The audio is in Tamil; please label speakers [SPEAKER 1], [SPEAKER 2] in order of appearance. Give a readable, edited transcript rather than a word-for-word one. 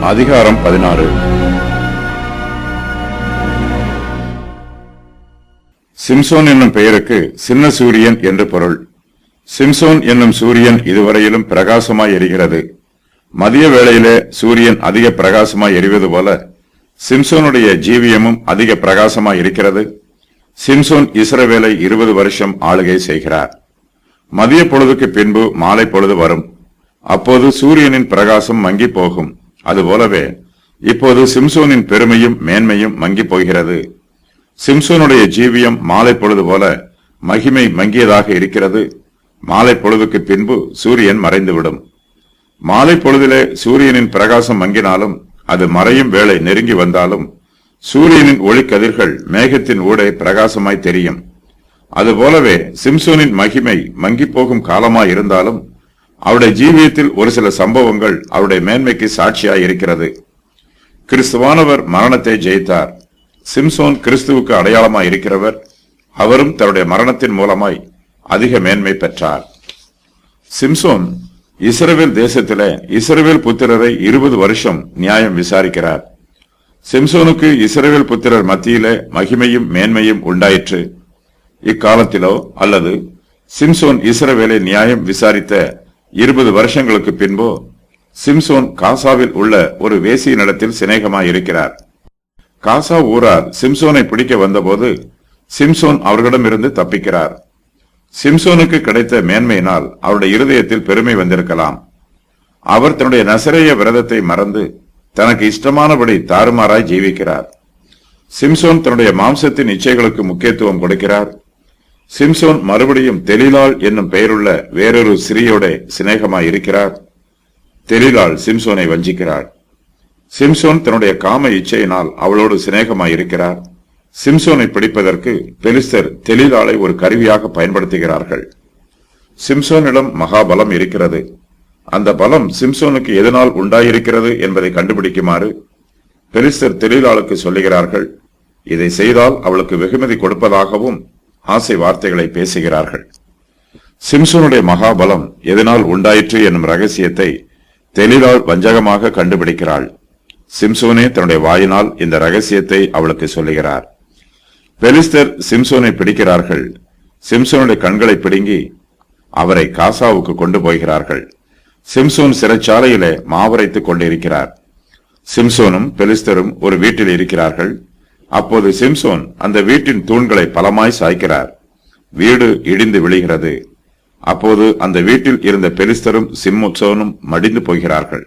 [SPEAKER 1] அதிகாரம் 16. சிம்சோன் என்னும் பெயருக்கு சின்ன சூரியன் என்று பொருள். சிம்சோன் என்னும் சூரியன் இதுவரையிலும் பிரகாசமாய் எரிகிறது. மதிய வேளையிலே சூரியன் அதிக பிரகாசமாய் எரிவது போல சிம்சோனுடைய ஜீவியமும் அதிக பிரகாசமாய் இருக்கிறது. சிம்சோன் இஸ்ரவேலை 20 வருஷம் ஆளுகை செய்கிறார். மதிய பொழுதுக்கு பின்பு மாலை பொழுது வரும். அப்போது சூரியனின் பிரகாசம் மங்கி போகும். அதுபோலவே இப்போது சிம்சோனின் பெருமையும் மேன்மையும் மங்கி போகிறது. சிம்சோனுடைய ஜீவியம் மாலை பொழுது போல மகிமை மங்கியதாக இருக்கிறது. மாலை பொழுதுக்கு பின்பு சூரியன் மறைந்துவிடும். மாலை பொழுதிலே சூரியனின் பிரகாசம் மங்கினாலும் அது மறையும் வேளை நெருங்கி வந்தாலும் சூரியனின் ஒளிக்கதிர்கள் மேகத்தின் ஊடே பிரகாசமாய் தெரியும். அதுபோலவே சிம்சோனின் மகிமை மங்கி போகும் காலமாய் இருந்தாலும் அவருடைய ஜீவியத்தில் ஒரு சில சம்பவங்கள் அவருடைய மேன்மைக்கு சாட்சியாய் இருக்கிறது. கிறிஸ்துவானவர் மரணத்தை ஜெயித்தார். சிம்சோன் கிறிஸ்துவுக்கு அடையாளமாய் இருக்கிறவர். அவரும் தன்னுடைய மரணத்தின் மூலமாய் அதிக மேன்மை பெற்றார். சிம்சோன் இஸ்ரவேல் தேசத்திலே இஸ்ரவேல் புத்திரரை 20 வருஷம் நியாயம் விசாரிக்கிறார். சிம்சோனுக்கு இஸ்ரவேல் புத்திரர் மத்தியிலே மகிமையும் மேன்மையும் உண்டாயிற்று. இக்காலத்திலோ அல்லது சிம்சோன் இஸ்ரவேலை நியாயம் விசாரித்த 20 வருஷங்களுக்கு பின்போ சிம்சோன் காசாவில் உள்ள ஒரு வேசியினிடத்தில் சிநேகமாயிருக்கிறார். காசா ஊரார் சிம்சோனை பிடிக்க வந்தபோது சிம்சோன் அவர்களிடமிருந்து தப்பிக்கிறார். சிம்சோனுக்கு கிடைத்த மேன்மையினால் அவருடைய இருதயத்தில் பெருமை வந்திருக்கலாம். அவர் தன்னுடைய நசரேய விரதத்தை மறந்து தனக்கு இஷ்டமானபடி தாறுமாறாய் ஜீவிக்கிறார். சிம்சோன் தன்னுடைய மாம்சத்தின் இச்சைகளுக்கு முக்கியத்துவம் கொடுக்கிறார். சிம்சோன் மறுபடியும் தெலீலாள் என்னும் பெயருள்ள வேறொரு ஸ்திரீயோட சிநேகமாய் இருக்கிறார். தெலீலாள் சிம்சோனை வஞ்சிக்கிறார். சிம்சோன் தன்னுடைய காம இச்சையினால் அவளோடு சிநேகமாய் இருக்கிறார். சிம்சோனை பிடிப்பதற்கு பெலிஸ்தர் தெலீலாளை ஒரு கருவியாக பயன்படுத்துகிறார்கள். சிம்சோனிடம் மகாபலம் இருக்கிறது. அந்த பலம் சிம்சோனுக்கு எதனால் உண்டாயிருக்கிறது என்பதை கண்டுபிடிக்குமாறு பெலிஸ்தர் தெலீலாளுக்கு சொல்லுகிறார்கள். இதை செய்தால் அவளுக்கு வெகுமதி கொடுப்பதாகவும் ஆசை வார்த்தைகளை பேசுகிறார்கள். சிம்சோனுடைய மகாபலம் எதனால் உண்டாயிற்று என்னும் ரகசியத்தை தெலீலாள் வஞ்சகமாக கண்டுபிடிக்கிறாள். சிம்சோனே தன்னுடைய வாயினால் இந்த ரகசியத்தை அவளுக்கு சொல்லுகிறார். பெலிஸ்தர் சிம்சோனை பிடிக்கிறார்கள். சிம்சோனுடைய கண்களை பிடுங்கி அவரை காசாவுக்கு கொண்டு போகிறார்கள். சிம்சோன் சிறைச்சாலையிலே மாவரைத்துக் கொண்டிருக்கிறார். சிம்சோனும் பெலிஸ்தரும் ஒரு வீட்டில் இருக்கிறார்கள். அப்போது சிம்சோன் அந்த வீட்டின் தூண்களை பலமாய் சாய்க்கிறார். வீடு இடிந்து விழுகிறது. அப்போது அந்த வீட்டில் இருந்த பெலிஸ்தரும் சிம்சோனும் மடிந்து போகிறார்கள்.